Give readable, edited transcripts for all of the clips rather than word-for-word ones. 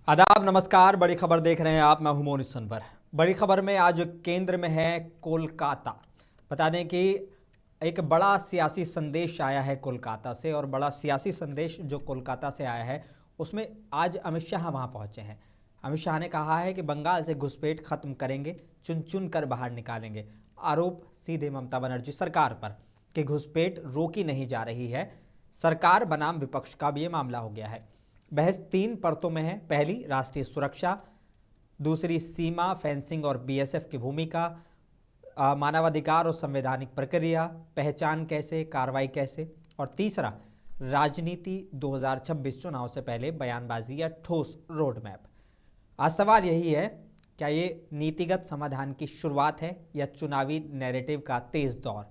आदाब, नमस्कार। बड़ी खबर देख रहे हैं आप। मैं हूं मोनिश सनवर। बड़ी खबर में आज केंद्र में है कोलकाता। बता दें कि एक बड़ा सियासी संदेश आया है कोलकाता से, और बड़ा सियासी संदेश जो कोलकाता से आया है उसमें आज अमित शाह वहां पहुंचे हैं। अमित शाह ने कहा है कि बंगाल से घुसपैठ खत्म करेंगे, चुन चुन कर बाहर निकालेंगे। आरोप सीधे ममता बनर्जी सरकार पर कि घुसपैठ रोकी नहीं जा रही है। सरकार बनाम विपक्ष का भी ये मामला हो गया है। बहस 3 परतों में है। पहली, राष्ट्रीय सुरक्षा; दूसरी, सीमा फेंसिंग और बीएसएफ की भूमिका; मानवाधिकार और संवैधानिक प्रक्रिया; पहचान कैसे, कार्रवाई कैसे; और तीसरा, राजनीति 2026 चुनाव से पहले बयानबाजी या ठोस रोड मैप। आज सवाल यही है, क्या ये नीतिगत समाधान की शुरुआत है या चुनावी नैरेटिव का तेज दौर।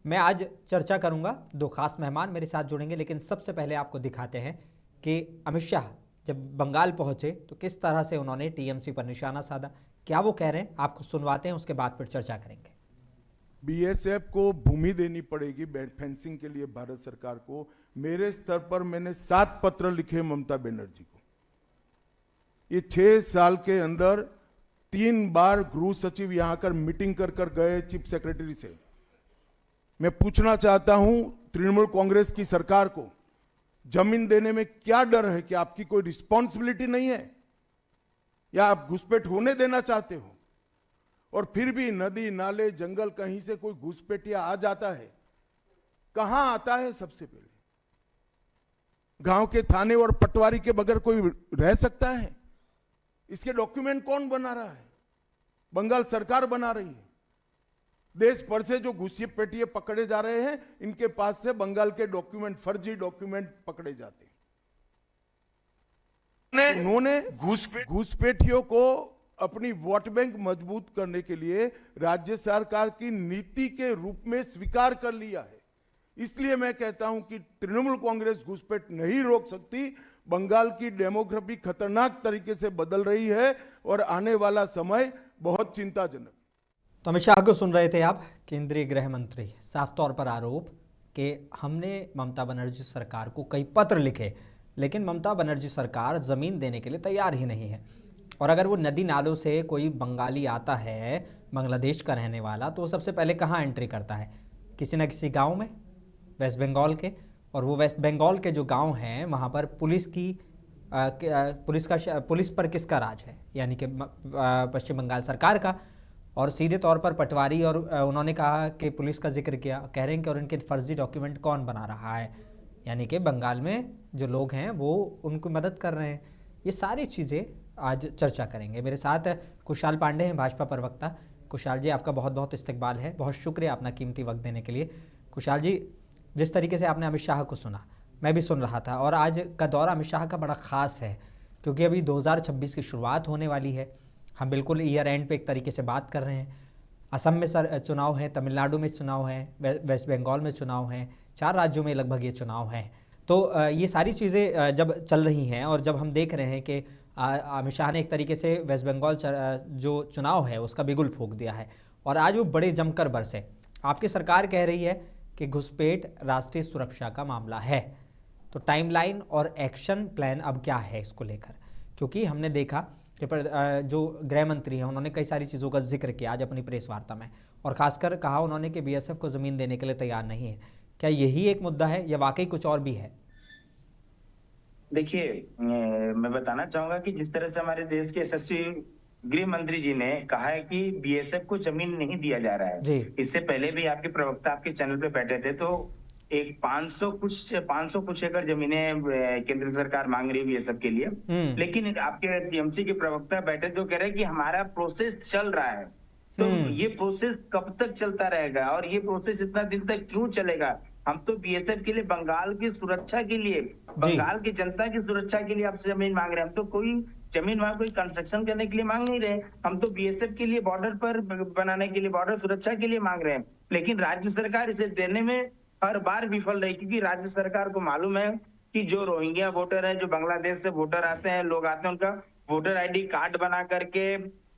मैं आज चर्चा करूंगा। 2 खास मेहमान मेरे साथ जुड़ेंगे, लेकिन सबसे पहले आपको दिखाते हैं कि अमित शाह जब बंगाल पहुंचे तो किस तरह से उन्होंने टीएमसी पर निशाना साधा। क्या वो कह रहे हैं, आपको सुनवाते हैं, उसके बाद फिर चर्चा करेंगे। बीएसएफ को भूमि देनी पड़ेगी फेंसिंग के लिए भारत सरकार को। मेरे स्तर पर मैंने 7 पत्र लिखे ममता बनर्जी को। ये 6 साल के अंदर 3 बार गृह सचिव यहां आकर मीटिंग कर कर गए चीफ सेक्रेटरी से। मैं पूछना चाहता हूं तृणमूल कांग्रेस की सरकार को, जमीन देने में क्या डर है? कि आपकी कोई रिस्पॉन्सिबिलिटी नहीं है, या आप घुसपैठ होने देना चाहते हो? और फिर भी नदी नाले जंगल कहीं से कोई घुसपैठिया आ जाता है, कहां आता है? सबसे पहले गांव के थाने और पटवारी के बगैर कोई रह सकता है? इसके डॉक्यूमेंट कौन बना रहा है? बंगाल सरकार बना रही है। देश भर से जो घुसपैठिए पकड़े जा रहे हैं, इनके पास से बंगाल के डॉक्यूमेंट, फर्जी डॉक्यूमेंट पकड़े जाते हैं। उन्होंने घुसपैठियों को अपनी वोट बैंक मजबूत करने के लिए राज्य सरकार की नीति के रूप में स्वीकार कर लिया है। इसलिए मैं कहता हूं कि तृणमूल कांग्रेस घुसपैठ नहीं रोक सकती। बंगाल की डेमोग्राफी खतरनाक तरीके से बदल रही है और आने वाला समय बहुत चिंताजनक। तो अमित शाह को सुन रहे थे आप। केंद्रीय गृह मंत्री साफ तौर पर आरोप कि हमने ममता बनर्जी सरकार को कई पत्र लिखे, लेकिन ममता बनर्जी सरकार ज़मीन देने के लिए तैयार ही नहीं है। और अगर वो नदी नालों से कोई बंगाली आता है, बांग्लादेश का रहने वाला, तो सबसे पहले कहाँ एंट्री करता है? किसी न किसी गांव में, वेस्ट बंगाल के। और वो वेस्ट बंगाल के जो गांव हैं, वहाँ पर पुलिस पर किसका राज है? यानी कि पश्चिम बंगाल सरकार का। और सीधे तौर पर पटवारी, और उन्होंने कहा कि पुलिस का जिक्र किया, कह रहे हैं कि और इनके फर्जी डॉक्यूमेंट कौन बना रहा है? यानी कि बंगाल में जो लोग हैं वो उनको मदद कर रहे हैं। ये सारी चीज़ें आज चर्चा करेंगे। मेरे साथ कुशाल पांडे हैं, भाजपा प्रवक्ता। कुशाल जी, आपका बहुत बहुत इस्तकबाल है। बहुत शुक्रिया अपना कीमती वक्त देने के लिए। कुशाल जी, जिस तरीके से आपने अमित शाह को सुना, मैं भी सुन रहा था, और आज का दौरा अमित शाह का बड़ा ख़ास है, क्योंकि अभी 2026 की शुरुआत होने वाली है। हम बिल्कुल ईयर एंड पे एक तरीके से बात कर रहे हैं। असम में चुनाव हैं, तमिलनाडु में चुनाव हैं, वेस्ट बंगाल में चुनाव हैं, 4 राज्यों में लगभग ये चुनाव हैं। तो ये सारी चीज़ें जब चल रही हैं, और जब हम देख रहे हैं कि अमित शाह ने एक तरीके से वेस्ट बंगाल जो चुनाव है उसका बिगुल फूंक दिया है, और आज वो बड़े जमकर बरसे। आपकी सरकार कह रही है कि घुसपैठ राष्ट्रीय सुरक्षा का मामला है। तो टाइमलाइन और एक्शन प्लान अब क्या है इसको लेकर? क्योंकि हमने देखा कि जो गृह मंत्री हैं उन्होंने कई सारी चीज़ों का जिक्र किया आज अपनी प्रेस वार्ता में, और खासकर कहा उन्होंने कि बीएसएफ को ज़मीन देने के लिए तैयार नहीं है। क्या यही एक मुद्दा है या वाकई कुछ और भी है? देखिए, मैं बताना चाहूंगा कि जिस तरह से हमारे देश के यशस्वी गृह मंत्री जी ने कहा है कि बीएसएफ को जमीन नहीं दिया जा रहा है। इससे पहले भी आपके प्रवक्ता आपके चैनल पे बैठे थे, तो एक 500 कुछ एकड़ जमीनें केंद्र सरकार मांग रही है बीएसएफ के लिए। लेकिन आपके टीएमसी के प्रवक्ता बैठे तो कह रहे हैं कि हमारा प्रोसेस चल रहा है। तो ये प्रोसेस कब तक चलता रहेगा, और ये प्रोसेस इतना दिन तक क्यों चलेगा? हम तो बीएसएफ के लिए, बंगाल की सुरक्षा के लिए, बंगाल की जनता की सुरक्षा के लिए आपसे जमीन मांग रहे हैं। हम तो कोई जमीन वहां कोई कंस्ट्रक्शन करने के लिए मांग नहीं रहे। हम तो बीएसएफ के लिए, बॉर्डर पर बनाने के लिए, बॉर्डर सुरक्षा के लिए मांग रहे हैं। लेकिन राज्य सरकार इसे देने में हर बार विफल रही, क्योंकि राज्य सरकार को मालूम है कि जो रोहिंग्या वोटर है, जो बांग्लादेश से वोटर आते हैं, लोग आते हैं, उनका वोटर आईडी कार्ड बना करके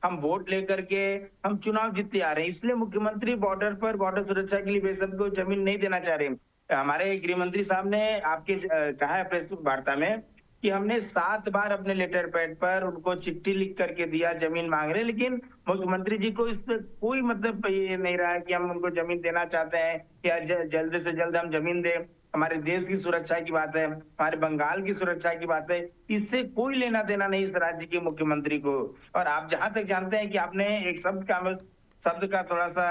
हम वोट लेकर के हम चुनाव जीतते आ रहे हैं। इसलिए मुख्यमंत्री बॉर्डर पर बॉर्डर सुरक्षा के लिए बीएसएफ को जमीन नहीं देना चाह रहे। हमारे गृह मंत्री साहब ने आपके कहा है प्रेस वार्ता में कि हमने 7 बार अपने लेटर पैड पर उनको चिट्ठी लिख करके दिया जमीन मांग रहे, लेकिन मुख्यमंत्री जी को इस पे कोई मतलब ये नहीं रहा है कि हम उनको जमीन देना चाहते हैं या जल्द से जल्द हम जमीन दें। हमारे देश की सुरक्षा की बात है, हमारे बंगाल की सुरक्षा की बात है, इससे कोई लेना देना नहीं इस राज्य के मुख्यमंत्री को। और आप जहां तक जानते हैं कि आपने एक शब्द का थोड़ा सा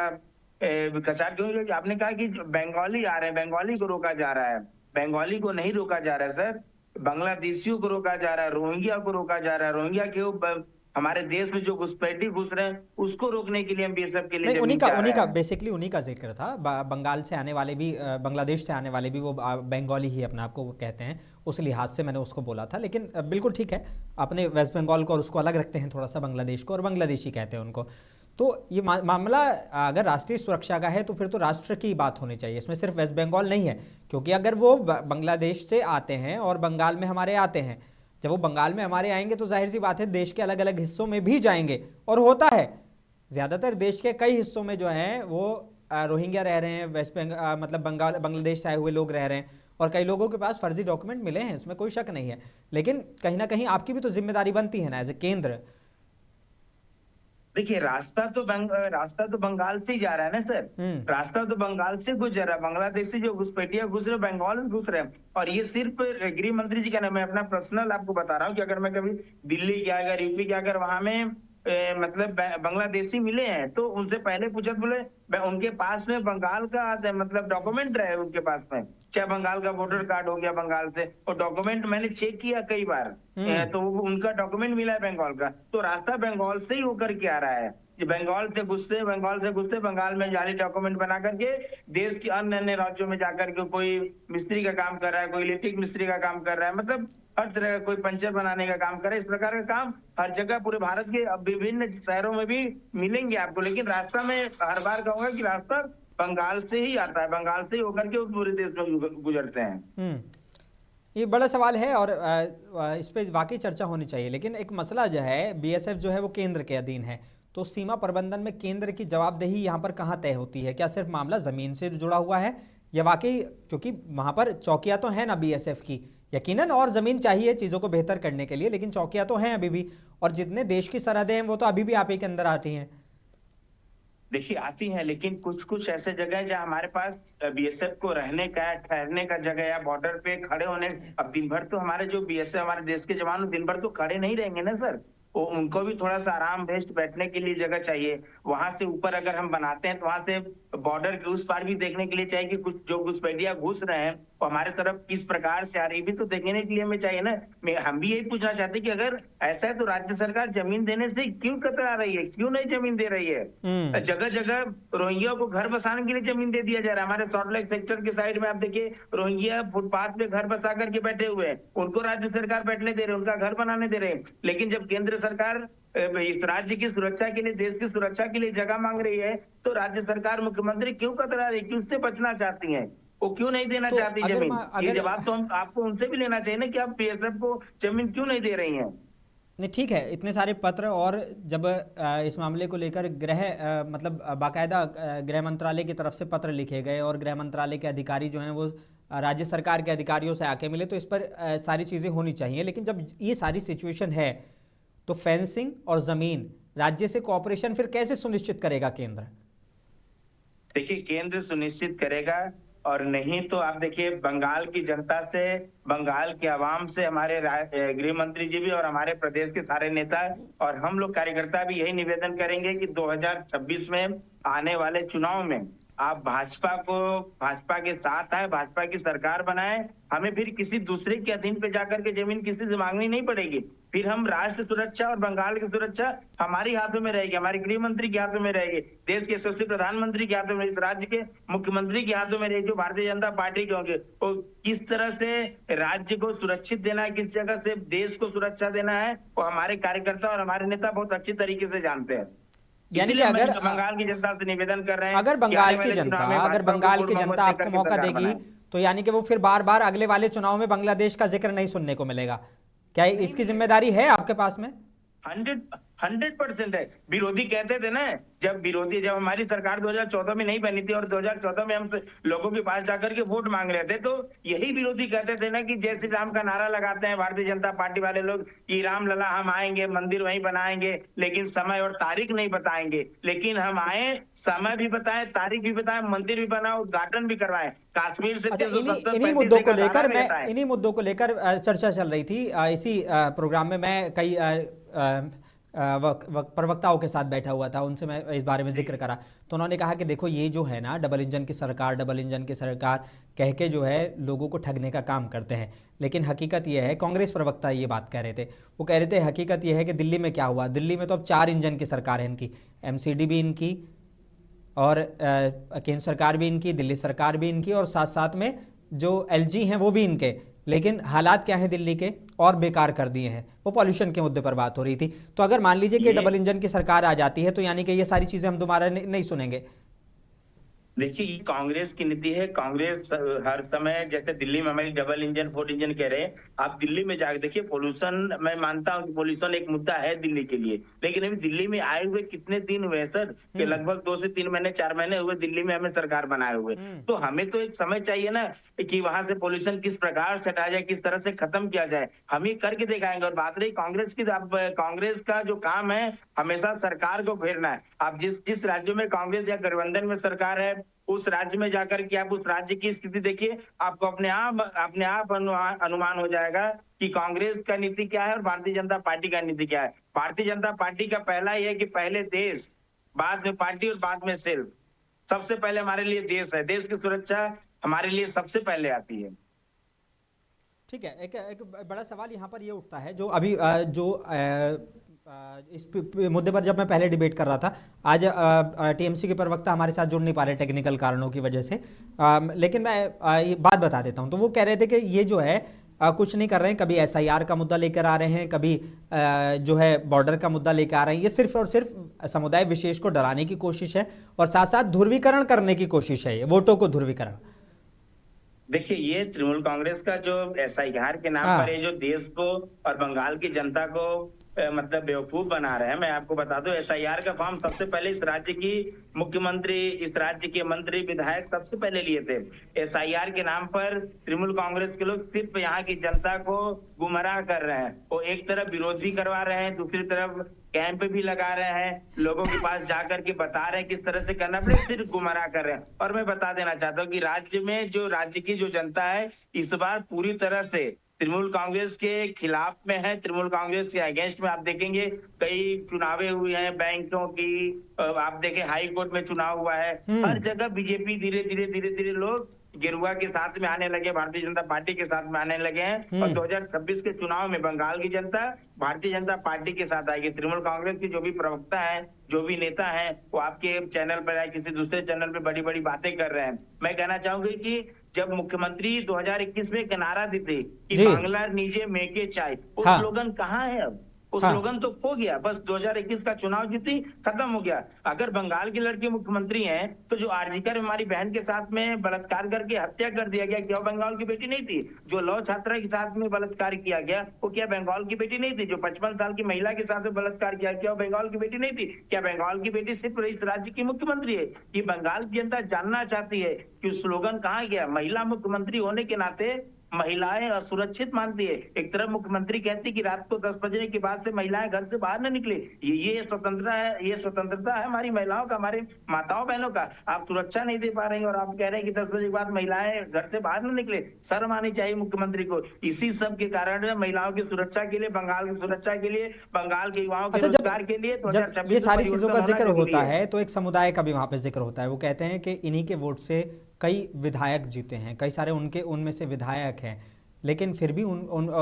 कचार क्यों, आपने कहा कि बंगाली आ रहे हैं, बंगाली को रोका जा रहा है। बंगाली को नहीं रोका जा रहा है सर, बांग्लादेशियों को रोका जा रहा है, रोहिंग्या को रोका जा रहा है। रोहिंग्या के हमारे देश में जो घुसपैठी घुस रहे हैं उसको रोकने के लिए हम बीएसएफ के लिए बेसिकली उन्हीं का जिक्र था। बंगाल से आने वाले भी, बांग्लादेश से आने वाले भी वो बंगाली ही अपने आप को वो कहते हैं, उस लिहाज से मैंने उसको बोला था। लेकिन बिल्कुल ठीक है, अपने वेस्ट बंगाल को और उसको अलग रखते हैं थोड़ा सा, बांग्लादेश को, और बांग्लादेशी कहते हैं उनको। तो ये मामला अगर राष्ट्रीय सुरक्षा का है तो फिर तो राष्ट्र की बात होनी चाहिए, इसमें सिर्फ वेस्ट बंगाल नहीं है। क्योंकि अगर वो बांग्लादेश से आते हैं और बंगाल में हमारे आते हैं, जब वो बंगाल में हमारे आएंगे तो जाहिर सी बात है देश के अलग अलग हिस्सों में भी जाएंगे। और होता है ज़्यादातर देश के कई हिस्सों में जो हैं वो रोहिंग्या रह रहे हैं, वेस्ट बंगाल मतलब बांग्लादेश से आए हुए लोग रह रहे हैं, और कई लोगों के पास फर्जी डॉक्यूमेंट मिले हैं, इसमें कोई शक नहीं है। लेकिन कहीं ना कहीं आपकी भी तो जिम्मेदारी बनती है ना एज ए केंद्र। देखिए, रास्ता तो बंगाल से ही जा रहा है ना सर, रास्ता तो बंगाल से गुजर रहा है। बांग्लादेशी जो घुसपैठिया घुस रहे बंगाल में घुस रहे हैं। और ये सिर्फ गृह मंत्री जी का नहीं, मैं अपना पर्सनल आपको बता रहा हूँ कि अगर मैं कभी दिल्ली गया, अगर यूपी गया, अगर वहां में मतलब बांग्लादेशी मिले हैं तो उनसे पहले पूछा, बोले उनके पास में बंगाल का मतलब डॉक्यूमेंट रहे उनके पास में, चाहे बंगाल का वोटर कार्ड हो गया बंगाल से, और डॉक्यूमेंट मैंने चेक किया कई बार, तो उनका डॉक्यूमेंट मिला है बंगाल का। तो रास्ता बंगाल से ही होकर के आ रहा है। बंगाल से घुसते बंगाल में जाली डॉक्यूमेंट बना करके देश के अन्य राज्यों में जाकर के कोई मिस्त्री का काम कर रहा है, कोई इलेक्ट्रिक मिस्त्री का काम कर रहा है, मतलब हर तरह का, कोई पंचर बनाने का काम करे। इस प्रकार का काम हर जगह पूरे भारत के विभिन्न शहरों में भी मिलेंगे आपको। लेकिन रास्ता में हर बार कहूंगा कि रास्ता बंगाल से ही आता है, बंगाल से ही होकर के पूरे देश में गुजरते हैं। ये बड़ा सवाल है और इस पे वाकई चर्चा होनी चाहिए। लेकिन एक मसला जो है, बीएसएफ जो है वो केंद्र के अधीन है, तो सीमा प्रबंधन में केंद्र की जवाबदेही यहाँ पर कहाँ तय होती है? क्या सिर्फ मामला ज़मीन से जुड़ा हुआ है या वाकई, क्योंकि वहाँ पर चौकियाँ तो हैं ना बीएसएफ की, यकीनन और ज़मीन चाहिए चीज़ों को बेहतर करने के लिए, लेकिन चौकियाँ तो हैं अभी भी, और जितने देश की सरहदें हैं वो तो अभी भी आप ही के अंदर आती हैं। देखिए, आती हैं, लेकिन कुछ ऐसे जगह है जहाँ हमारे पास बीएसएफ को रहने का, ठहरने का जगह या बॉर्डर पे खड़े होने। अब दिन भर तो हमारे जो बीएसएफ, हमारे देश के जवान दिन भर तो खड़े नहीं रहेंगे ना सर, वो उनको भी थोड़ा सा आराम रेस्ट बैठने के लिए जगह चाहिए। वहां से ऊपर अगर हम बनाते हैं तो वहां से बॉर्डर के उस पार भी देखने के लिए चाहिए कि कुछ जो घुसपैठिया घुस रहे हैं वो हमारे तरफ किस प्रकार से आ रही, भी तो देखने के लिए हमें चाहिए ना। हम भी यही पूछना चाहते हैं कि अगर ऐसा है तो राज्य सरकार जमीन देने से क्यों कतरा रही है, क्यों नहीं जमीन दे रही है? जगह जगह रोहिंग्या को घर बसाने के लिए जमीन दे दिया जा रहा है। हमारे सॉल्ट लेक सेक्टर के साइड में आप देखिए, रोहिंग्या फुटपाथ पे घर बसा करके बैठे हुए हैं, उनको राज्य सरकार बैठने दे रहे, उनका घर बनाने दे रहे हैं। लेकिन जब केंद्र सरकार इस राज्य की सुरक्षा के लिए, देश की सुरक्षा के लिए जगह मांग रही है, तो राज्य सरकार, मुख्यमंत्री क्यों कतरा रही, क्यों उससे बचना चाहती है, वो क्यों नहीं देना चाहती जमीन? ये जवाब तो आपको उनसे भी लेना चाहिए ना कि आप बीएसएफ को जमीन क्यों नहीं दे रही हैं। नहीं, ठीक है, इतने सारे पत्र, और जब इस मामले को लेकर मतलब बाकायदा गृह मंत्रालय की तरफ से पत्र लिखे गए और गृह मंत्रालय के अधिकारी जो हैं वो राज्य सरकार के अधिकारियों से आके मिले, तो इस पर सारी चीज़ें होनी चाहिए। लेकिन जब ये सारी सिचुएशन है तो फेंसिंग और ज़मीन, राज्य से कोऑपरेशन फिर कैसे सुनिश्चित करेगा केंद्र? देखिए, केंद्र सुनिश्चित करेगा, और नहीं तो आप देखिए बंगाल की जनता से, बंगाल के आवाम से हमारे गृह मंत्री जी भी और हमारे प्रदेश के सारे नेता और हम लोग कार्यकर्ता भी यही निवेदन करेंगे कि 2026 में आने वाले चुनाव में आप भाजपा के साथ आए, भाजपा की सरकार बनाए। हमें फिर किसी दूसरे के अधीन पे जाकर के जमीन किसी से मांगनी नहीं पड़ेगी। फिर हम राष्ट्र सुरक्षा और बंगाल की सुरक्षा हमारी हाथों में रहेगी, हमारे गृह मंत्री के हाथों में रहेगी, देश के यशस्वी प्रधानमंत्री के हाथों में, इस राज्य के मुख्यमंत्री के हाथों में रहेगी, जो भारतीय जनता पार्टी के होंगे। वो किस तरह से राज्य को सुरक्षित देना है, किस जगह से देश को सुरक्षा देना है, वो हमारे कार्यकर्ता और हमारे नेता बहुत अच्छी तरीके से जानते हैं। यानी कि अगर बंगाल की जनता से निवेदन कर रहे हैं, अगर बंगाल की जनता आपको मौका देगी तो यानी कि वो फिर बार बार अगले वाले चुनाव में बांग्लादेश का जिक्र नहीं सुनने को मिलेगा। क्या इसकी जिम्मेदारी है आपके पास में? 100% है। विरोधी कहते थे ना, जब हमारी सरकार 2014 में नहीं बनी थी और 2014 में हम लोगों के पास जाकर के वोट मांग रहे थे, तो यही विरोधी कहते थे ना कि जय श्री राम का नारा लगाते हैं भारतीय जनता पार्टी वाले लोग कि राम लला हम आएंगे, मंदिर वहीं बनाएंगे, लेकिन समय और तारीख नहीं बताएंगे। लेकिन हम आए, समय भी बताएं, तारीख भी बताएं, मंदिर भी बनाए, उद्घाटन भी करवाएं। कश्मीर से अच्छा, इन्हीं मुद्दों को लेकर चर्चा चल रही थी इसी प्रोग्राम में। मैं कई प्रवक्ताओं के साथ बैठा हुआ था, उनसे मैं इस बारे में जिक्र करा, तो उन्होंने कहा कि देखो ये जो है ना डबल इंजन की सरकार कह के जो है लोगों को ठगने का काम करते हैं। लेकिन हकीकत ये है, कांग्रेस प्रवक्ता ये बात कह रहे थे, वो कह रहे थे हकीकत ये है कि दिल्ली में क्या हुआ, दिल्ली में तो अब 4 इंजन की सरकार है इनकी, एमसीडी भी इनकी और केंद्र सरकार भी इनकी, दिल्ली सरकार भी इनकी, और साथ साथ में जो एलजी हैं वो भी इनके। लेकिन हालात क्या हैं दिल्ली के, और बेकार कर दिए हैं। वो पॉल्यूशन के मुद्दे पर बात हो रही थी। तो अगर मान लीजिए कि डबल इंजन की सरकार आ जाती है तो यानी कि ये सारी चीजें हम दोबारा नहीं सुनेंगे। देखिए, ये कांग्रेस की नीति है। कांग्रेस हर समय, जैसे दिल्ली में हमारी डबल इंजन 4 इंजन कह रहे हैं, आप दिल्ली में जाकर देखिए पोल्यूशन। मैं मानता हूं कि पोल्यूशन एक मुद्दा है दिल्ली के लिए, लेकिन अभी दिल्ली में आए हुए कितने दिन हुए सर, कि लगभग 2 से 3 महीने 4 महीने हुए दिल्ली में हमें सरकार बनाए हुए। तो हमें तो एक समय चाहिए ना कि वहां से पोल्यूशन किस प्रकार से हटाया जाए, किस तरह से खत्म किया जाए, हम ये करके दिखाएंगे। और बात रही कांग्रेस की, कांग्रेस का जो काम है हमेशा सरकार को घेरना है। आप जिस राज्यों में कांग्रेस या गठबंधन में सरकार है, उस राज्य में जाकर के आप उस राज्य की स्थिति देखिए, आपको अपने आप अनुमान हो जाएगा कि कांग्रेस का नीति क्या है और भारतीय जनता पार्टी का नीति क्या है। भारतीय जनता पार्टी का पहला ये है कि पहले देश, बाद में पार्टी और बाद में सेल्फ। सबसे पहले हमारे लिए देश है, देश की सुरक्षा हमारे लिए सबसे पहले आती है। ठीक है, एक बड़ा सवाल यहाँ पर ये उठता है, जो अभी इस मुद्दे पर जब मैं पहले डिबेट कर रहा था, आज टीएमसी के प्रवक्ता हमारे साथ जुड़ नहीं पा रहे टेक्निकल कारणों की वजह से, लेकिन मैं ये बात बता देता हूं। तो वो कह रहे थे कि ये जो है कुछ नहीं कर रहे हैं, कभी एसआईआर का मुद्दा लेकर आ रहे हैं, कभी जो है बॉर्डर का मुद्दा लेकर आ रहे हैं। ये सिर्फ और सिर्फ समुदाय विशेष को डराने की कोशिश है और साथ साथ ध्रुवीकरण करने की कोशिश है, वोटों को ध्रुवीकरण। देखिए, ये तृणमूल कांग्रेस का जो एसआईआर के नाम पर ये जो देश को और बंगाल की जनता को मतलब बेवकूफ बना रहे हैं। मैं आपको बता दूं, एसआईआर का फॉर्म सबसे पहले इस राज्य की मुख्यमंत्री, इस राज्य के मंत्री, विधायक सबसे पहले लिए थे। एसआईआर के नाम पर तृणमूल कांग्रेस के लोग सिर्फ यहाँ की जनता को गुमराह कर रहे हैं। वो एक तरफ विरोध भी करवा रहे हैं, दूसरी तरफ कैंप भी लगा रहे हैं, लोगों के पास जाकर के बता रहे हैं किस तरह से करना पड़ेगा, सिर्फ गुमराह कर रहे हैं। और मैं बता देना चाहता हूँ कि राज्य की जो जनता है इस बार पूरी तरह से तृणमूल कांग्रेस के खिलाफ में है, तृणमूल कांग्रेस के अगेंस्ट में। आप देखेंगे कई चुनावे हुए हैं बैंकों की, आप देखें हाई कोर्ट में चुनाव हुआ है, हर जगह बीजेपी धीरे धीरे लोग गेरुआ के साथ में आने लगे, भारतीय जनता पार्टी के साथ में आने लगे हैं। और 2026 के चुनाव में बंगाल की जनता भारतीय जनता पार्टी के साथ आएगी। तृणमूल कांग्रेस के जो भी प्रवक्ता हैं, जो भी नेता हैं, वो आपके चैनल पर या किसी दूसरे चैनल पे बड़ी बड़ी बातें कर रहे हैं। मैं कहना चाहूंगी कि जब मुख्यमंत्री 2021 में एक नारा देते कि बांग्ला नीचे मेके चाय, वो स्लोगन कहाँ है अब? वो स्लोगन तो खो गया, बस 2021 का चुनाव जीती, खत्म हो गया। अगर बंगाल की लड़की मुख्यमंत्री हैं, तो जो आरजीकर हमारी बहन के साथ में बलात्कार करके हत्या कर दिया गया, क्या बंगाल की बेटी नहीं थी? जो लौ छात्रा के साथ में बलात्कार किया गया, वो क्या बंगाल की बेटी नहीं थी? जो 55 साल की महिला के साथ में बलात्कार किया, क्या बंगाल की बेटी नहीं थी? क्या बंगाल की बेटी सिर्फ इस राज्य की मुख्यमंत्री है? ये बंगाल की जनता जानना चाहती है कि स्लोगन कहाँ गया। महिला मुख्यमंत्री होने के नाते महिलाएं असुरक्षित मानती है। एक तरफ मुख्यमंत्री कहती कि रात को 10 बजने के बाद से महिलाएं घर से बाहर न निकले, ये स्वतंत्रता है, ये स्वतंत्रता है हमारी महिलाओं का, हमारे माताओं बहनों का। आप सुरक्षा नहीं दे पा रहे हैं और आप कह रहे हैं कि 10 बजे के बाद महिलाएं घर से बाहर न निकले। शर्म आनी चाहिए मुख्यमंत्री को। इसी सब के कारण महिलाओं की सुरक्षा के लिए, बंगाल की सुरक्षा के लिए, बंगाल के युवाओं के रोजगार के लिए, जब ये सारी चीजों का जिक्र होता है तो एक समुदाय का भी वहां पे जिक्र होता है। वो कहते हैं कि इन्हीं के वोट से कई विधायक जीते हैं, कई सारे उनमें से विधायक हैं, लेकिन फिर भी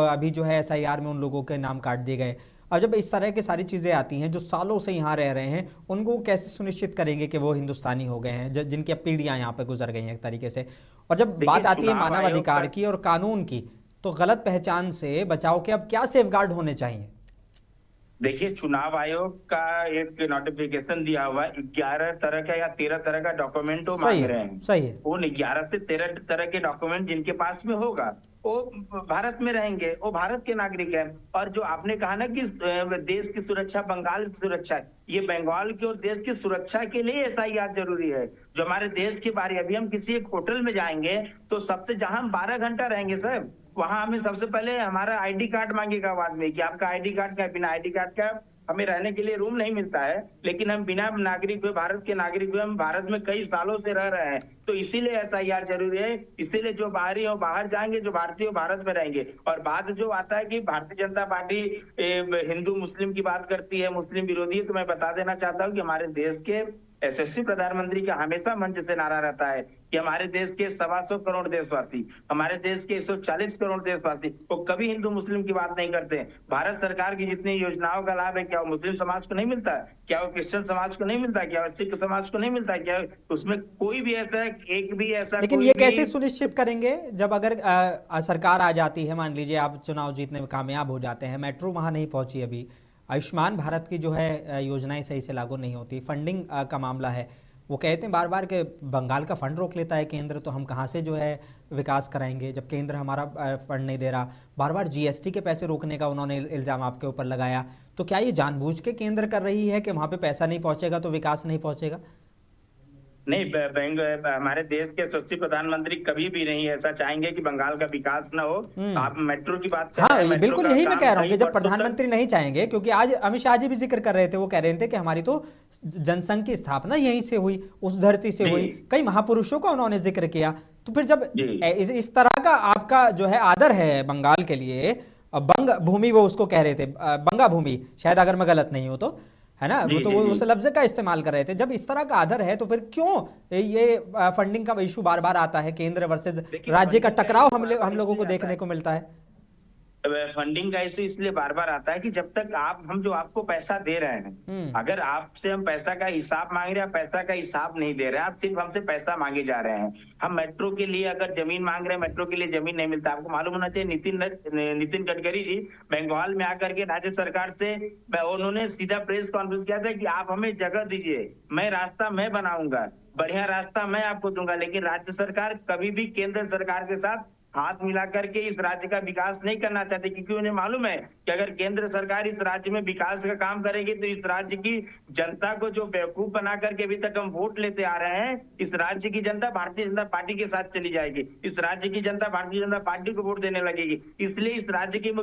अभी जो है एसआईआर में उन लोगों के नाम काट दिए गए। अब जब इस तरह की सारी चीज़ें आती हैं, जो सालों से यहाँ रह रहे हैं, उनको कैसे सुनिश्चित करेंगे कि वो हिंदुस्तानी हो गए हैं, जिनकी पीढ़ियाँ यहाँ पे गुजर गई हैं एक तरीके से। और जब बात आती है मानव अधिकार की और कानून की, तो गलत पहचान से बचाव के अब क्या सेफगार्ड होने चाहिए? देखिए, चुनाव आयोग का एक नोटिफिकेशन दिया हुआ है, 11 तरह का या 13 तरह का डॉक्यूमेंट वो मांग रहे हैं। सही है। वो 11 से 13 तरह के डॉक्यूमेंट जिनके पास में होगा वो भारत में रहेंगे, वो भारत के नागरिक हैं। और जो आपने कहा ना कि देश की सुरक्षा, बंगाल की सुरक्षा, ये बंगाल की और देश की सुरक्षा के लिए एसआईआर जरूरी है। जो हमारे देश की बारी, अभी हम किसी एक होटल में जाएंगे तो सबसे, जहां हम 12 घंटा रहेंगे सर, वहां हमें सबसे पहले हमारा आईडी कार्ड मांगेगा वो आदमी कि आपका आईडी कार्ड क्या है। बिना आईडी कार्ड का हमें रहने के लिए रूम नहीं मिलता है, लेकिन हम बिना नागरिक हुए, भारत के नागरिक हुए, हम भारत में कई सालों से रह रहे हैं। तो इसीलिए एसआईआर जरूरी है। इसीलिए जो बाहरी हो बाहर जाएंगे, जो भारतीय हो भारत में रहेंगे। और बात जो आता है कि भारतीय जनता पार्टी हिंदू मुस्लिम की बात करती है, मुस्लिम विरोधी है, तो मैं बता देना चाहता हूँ कि हमारे देश के यशस्वी प्रधानमंत्री का हमेशा मंच से नारा रहता है कि हमारे देश के 125 करोड़ देशवासी, हमारे देश के 140 करोड़ देशवासी, वो कभी हिंदू मुस्लिम की बात नहीं करते। भारत सरकार की जितनी योजनाओं का लाभ है, क्या वो मुस्लिम समाज को नहीं मिलता? क्या वो क्रिश्चियन समाज को नहीं मिलता? क्या वो सिख समाज को नहीं मिलता? क्या उसमें कोई भी ऐसा, एक भी ऐसा, लेकिन ये कैसे सुनिश्चित करेंगे जब अगर सरकार आ जाती है, मान लीजिए आप चुनाव जीतने में कामयाब हो जाते हैं, मेट्रो वहां नहीं पहुंची, अभी आयुष्मान भारत की जो है योजनाएं सही से लागू नहीं होती, फंडिंग का मामला है, वो कहते हैं बार बार कि बंगाल का फंड रोक लेता है केंद्र, तो हम कहाँ से जो है विकास कराएंगे जब केंद्र हमारा फंड नहीं दे रहा। बार बार जीएसटी के पैसे रोकने का उन्होंने इल्ज़ाम आपके ऊपर लगाया। तो क्या ये जानबूझ के केंद्र कर रही है कि वहाँ पे पैसा नहीं पहुँचेगा तो विकास नहीं पहुँचेगा? नहीं, हमारे देश के यशस्वी प्रधानमंत्री कभी भी नहीं ऐसा चाहेंगे कि बंगाल का विकास ना हो। आप मेट्रो की बात कर रहे हैं, हाँ बिल्कुल, यही मैं कह रहा हूँ कि जब प्रधानमंत्री नहीं चाहेंगे, क्योंकि आज अमित शाह जी भी जिक्र कर रहे थे, वो कह रहे थे कि हमारी तो जनसंघ की स्थापना यहीं से हुई, उस धरती से हुई, कई महापुरुषों का उन्होंने जिक्र किया। तो फिर जब इस तरह का आपका जो है आदर है बंगाल के लिए, बंग भूमि वो उसको कह रहे थे, बंगा भूमि शायद, अगर मैं गलत नहीं हूं तो, है ना, वो तो वो उस लफ्ज का इस्तेमाल कर रहे थे। जब इस तरह का आदर है तो फिर क्यों ये फंडिंग का इशू बार बार आता है, केंद्र वर्सेस राज्य का टकराव हम लोगों को देखने को मिलता है? फंडिंग का इशू इसलिए बार बार आता है कि जब तक हम जो आपको पैसा दे रहे हैं, अगर आपसे हम पैसा का हिसाब मांग रहे हैं, पैसा का हिसाब नहीं दे रहे हैं, आप सिर्फ हमसे पैसा मांगे जा रहे हैं। हम मेट्रो के लिए अगर जमीन मांग रहे हैं, मेट्रो के लिए जमीन नहीं मिलता। आपको मालूम होना चाहिए, नितिन गडकरी जी बंगाल में आकर के राज्य सरकार से उन्होंने सीधा प्रेस कॉन्फ्रेंस किया था कि आप हमें जगह दीजिए, मैं रास्ता मैं बनाऊंगा, बढ़िया रास्ता मैं आपको दूंगा। लेकिन राज्य सरकार कभी भी केंद्र सरकार के साथ हाथ मिला करके इस राज्य का विकास नहीं करना चाहते, क्योंकि उन्हें मालूम है कि अगर केंद्र सरकार इस राज्य में विकास का काम करेगी तो इस राज्य की जनता को जो बेवकूफ बना करके अभी तक हम वोट लेते आ रहे हैं, इस राज्य की जनता भारतीय जनता पार्टी के साथ चली जाएगी, इस राज्य की जनता भारतीय जनता पार्टी को वोट देने लगेगी। इसलिए इस राज्य की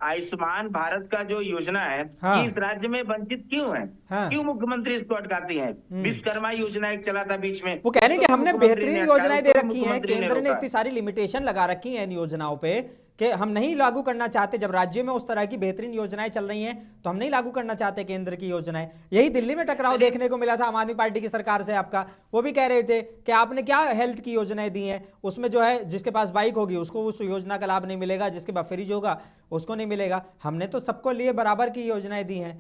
आयुष्मान भारत का जो योजना है, इस राज्य में वंचित क्यों है? क्यों मुख्यमंत्री इसको अटकाती है? विश्वकर्मा योजना एक चला था बीच में, वो कह रहे हैं कि हमने बेहतरीन योजनाएं दे रखी हैं, केंद्र ने इतनी सारी लिमिटेशन लगा रखी है इन योजनाओं पे कि हम नहीं लागू करना चाहते। जब राज्य में उस तरह की बेहतरीन योजनाएं चल रही हैं तो हम नहीं लागू करना चाहते केंद्र की योजनाएं। यही दिल्ली में टकराव देखने को मिला था आम आदमी पार्टी की सरकार से आपका। वो भी कह रहे थे कि आपने क्या हेल्थ की योजनाएं दी हैं, उसमें जो है जिसके पास बाइक होगी उसको उस योजना का लाभ नहीं मिलेगा, जिसके पास फ्रिज होगा उसको नहीं मिलेगा। हमने तो सबको लिए बराबर की योजनाएं दी हैं।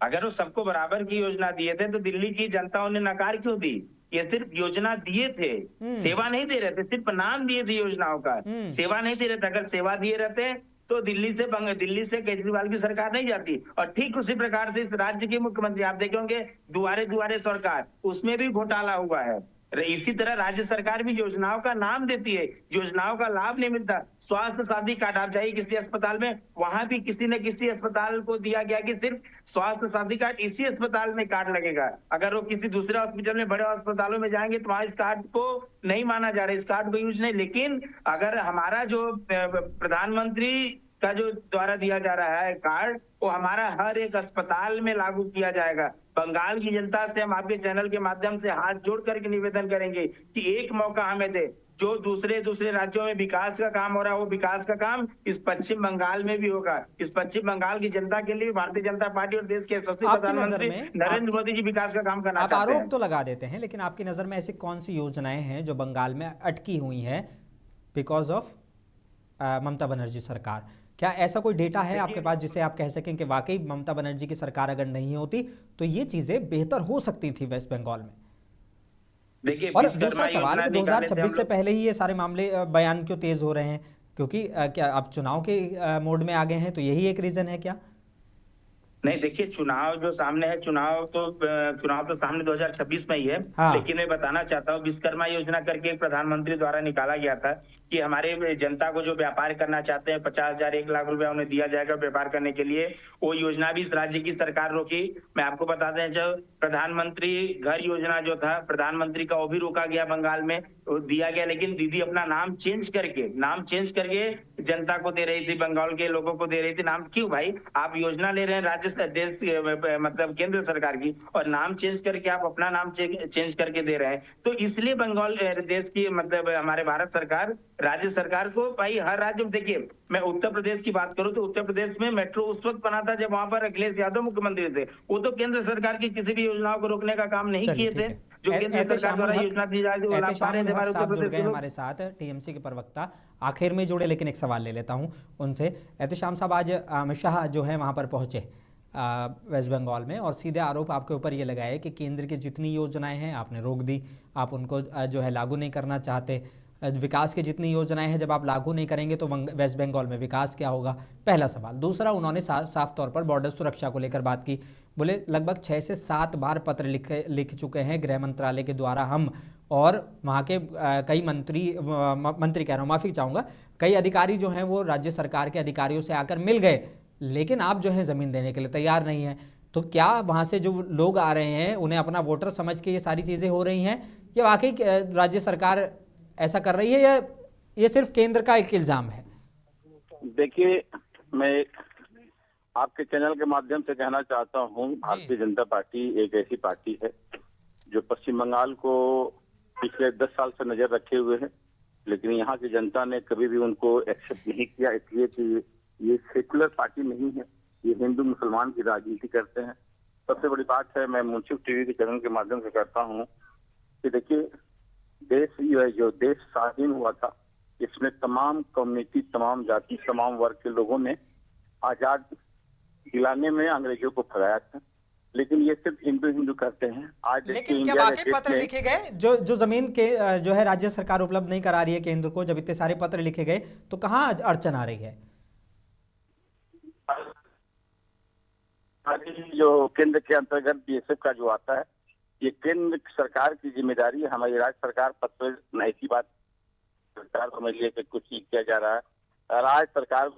अगर वो सबको बराबर की योजना दिए थे तो दिल्ली की जनता ने नकार क्यों दी? ये सिर्फ योजना दिए थे, सेवा नहीं दे रहे थे, सिर्फ नाम दिए थे योजनाओं का, सेवा नहीं दे रहे थे। अगर सेवा दिए रहते तो दिल्ली से केजरीवाल की सरकार नहीं जाती। और ठीक उसी प्रकार से इस राज्य के मुख्यमंत्री, आप देखेंगे दुआरे दुआरे सरकार, उसमें भी घोटाला हुआ है। इसी तरह राज्य सरकार भी योजनाओं का नाम देती है, योजनाओं का लाभ नहीं मिलता। स्वास्थ्य साथी कार्ड, आप जाइए किसी अस्पताल में, वहां भी किसी न किसी अस्पताल को दिया गया कि सिर्फ स्वास्थ्य साथी कार्ड इसी अस्पताल में कार्ड लगेगा। अगर वो किसी दूसरे हॉस्पिटल में, बड़े अस्पतालों में जाएंगे तो वहां इस कार्ड को नहीं माना जा रहा है, इस कार्ड को यूज नहीं। लेकिन अगर हमारा जो प्रधानमंत्री का जो द्वारा दिया जा रहा है कार्ड, वो हमारा हर एक अस्पताल में लागू किया जाएगा। बंगाल की जनता से हम आपके चैनल के माध्यम से हाथ जोड़ करके निवेदन करेंगे कि एक मौका हमें दे, जो दूसरे राज्यों में विकास का काम हो रहा है वो विकास का काम इस पश्चिम बंगाल में भी होगा। इस पश्चिम बंगाल की जनता के लिए भारतीय जनता पार्टी और देश के यशस्वी प्रधानमंत्री नरेंद्र मोदी जी विकास का काम करना चाहते हैं। आरोप तो लगा देते हैं, लेकिन आपकी नजर में ऐसी कौन सी योजनाएं हैं जो बंगाल में अटकी हुई हैं बिकॉज ऑफ ममता बनर्जी सरकार? क्या ऐसा कोई डेटा है आपके पास जिसे आप कह सकें कि वाकई ममता बनर्जी की सरकार अगर नहीं होती तो ये चीजें बेहतर हो सकती थी वेस्ट बंगाल में? देखिए, और दूसरा सवाल कि 2026 से पहले ही ये सारे मामले बयान क्यों तेज हो रहे हैं? क्योंकि क्या अब चुनाव के मोड में आ गए हैं, तो यही एक रीजन है क्या? नहीं देखिए, चुनाव जो सामने है, चुनाव तो सामने 2026 में ही है। हाँ। लेकिन मैं बताना चाहता हूँ, विश्वकर्मा योजना करके एक प्रधानमंत्री द्वारा निकाला गया था कि हमारे जनता को जो व्यापार करना चाहते हैं 50,000 1 लाख रुपया उन्हें दिया जाएगा व्यापार करने के लिए। वो योजना भी इस राज्य की सरकार रोकी। मैं आपको बता दें, जो प्रधानमंत्री घर योजना जो था प्रधानमंत्री का, वो भी रोका गया बंगाल में, वो दिया गया। लेकिन दीदी अपना नाम चेंज करके जनता को दे रही थी, बंगाल के लोगों को दे रही थी नाम। क्यों भाई, आप योजना ले रहे हैं राज्य देश मतलब केंद्र सरकार की, और नाम चेंज करके आप अपना नाम चेंज करके दे रहे हैं। तो इसलिए बंगाल देश की मतलब हमारे भारत सरकार, राज्य सरकार को भाई हर राज्य में, देखिए मैं उत्तर प्रदेश की बात करूं तो उत्तर प्रदेश में मेट्रो उस वक्त बना था जब वहां पर अखिलेश यादव मुख्यमंत्री थे। वो तो केंद्र सरकार की किसी भी योजनाओं को रोकने का काम नहीं किए थे, जो केंद्र सरकार द्वारा योजना दी जा रही है वो लाभ पा रहे थे हमारे उत्तर प्रदेश के लोग। हमारे साथ टीएमसी के प्रवक्ता आखिर में जुड़े, लेकिन एक सवाल ले लेता हूं उनसे। एहतेशाम साहब, आज अमित शाह जो है वहां पर पहुंचे वेस्ट बंगाल में, और सीधे आरोप आपके ऊपर ये लगाया कि केंद्र की जितनी योजनाएं हैं आपने रोक दी, आप उनको जो है लागू नहीं करना चाहते। विकास की जितनी योजनाएं हैं जब आप लागू नहीं करेंगे तो वेस्ट बंगाल में विकास क्या होगा, पहला सवाल। दूसरा, उन्होंने साफ तौर पर बॉर्डर सुरक्षा को लेकर बात की। बोले लगभग 6 से 7 बार पत्र लिख चुके हैं गृह मंत्रालय के द्वारा हम, और वहाँ के कई मंत्री कह रहा हूँ, माफ़ी चाहूँगा, कई अधिकारी जो हैं वो राज्य सरकार के अधिकारियों से आकर मिल गए, लेकिन आप जो है ज़मीन देने के लिए तैयार नहीं हैं। तो क्या वहाँ से जो लोग आ रहे हैं उन्हें अपना वोटर समझ के ये सारी चीज़ें हो रही हैं, या वाकई राज्य सरकार ऐसा कर रही है, या ये सिर्फ केंद्र का एक इल्ज़ाम है? देखिए, मैं आपके चैनल के माध्यम से कहना चाहता हूँ, भारतीय जनता पार्टी एक ऐसी पार्टी है जो पश्चिम बंगाल को पिछले 10 साल से नजर रखे हुए है, लेकिन यहाँ की जनता ने कभी भी उनको एक्सेप्ट नहीं किया, इसलिए कि ये सेकुलर पार्टी नहीं है, ये हिंदू मुसलमान की राजनीति करते हैं। सबसे बड़ी बात है, मैं मुंसिफ टीवी के चैनल के माध्यम से कहता हूँ कि देखिए, जो देश स्वाधीन हुआ था, इसमें तमाम कम्युनिटी, तमाम जाति, तमाम वर्ग के लोगों ने आजाद दिलाने में अंग्रेजों को फराया था, लेकिन ये सिर्फ हिंदू करते हैं। आज लेकिन क्या वाकई पत्र लिखे गए जो जमीन के जो है राज्य सरकार उपलब्ध नहीं करा रही है केंद्र को? जब इतने सारे पत्र लिखे गए तो कहाँ अड़चन आ रही है? जो केंद्र के अंतर्गत बीएसएफ का जो आता है, ये केंद्र सरकार की जिम्मेदारी है। हमारी राज्य सरकार पत्र नहीं की बात सरकार समझ लिया कि कुछ किया जा रहा है। राज्य सरकार,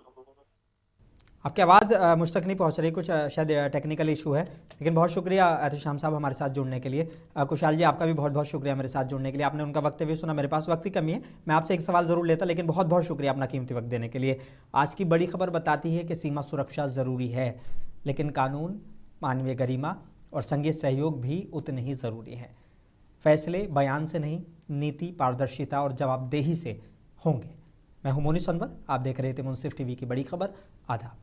आपकी आवाज़ मुझ तक नहीं पहुंच रही, कुछ शायद टेक्निकल इशू है, लेकिन बहुत शुक्रिया एहतेशाम साहब हमारे साथ जुड़ने के लिए। कुशाल जी, आपका भी बहुत बहुत शुक्रिया मेरे साथ जुड़ने के लिए। आपने उनका वक्तव्य सुना, मेरे पास वक्त की कमी है, मैं आपसे एक सवाल ज़रूर लेता, लेकिन बहुत बहुत शुक्रिया अपना कीमती वक्त देने के लिए। आज की बड़ी खबर बताती है कि सीमा सुरक्षा ज़रूरी है, लेकिन कानून, मानवीय गरिमा और संघीय सहयोग भी उतने ही ज़रूरी है। फैसले बयान से नहीं, नीति, पारदर्शिता और जवाबदेही से होंगे। मैं हूं मोनी सनवर, आप देख रहे थे मुंसिफ टीवी की बड़ी खबर। आदाब।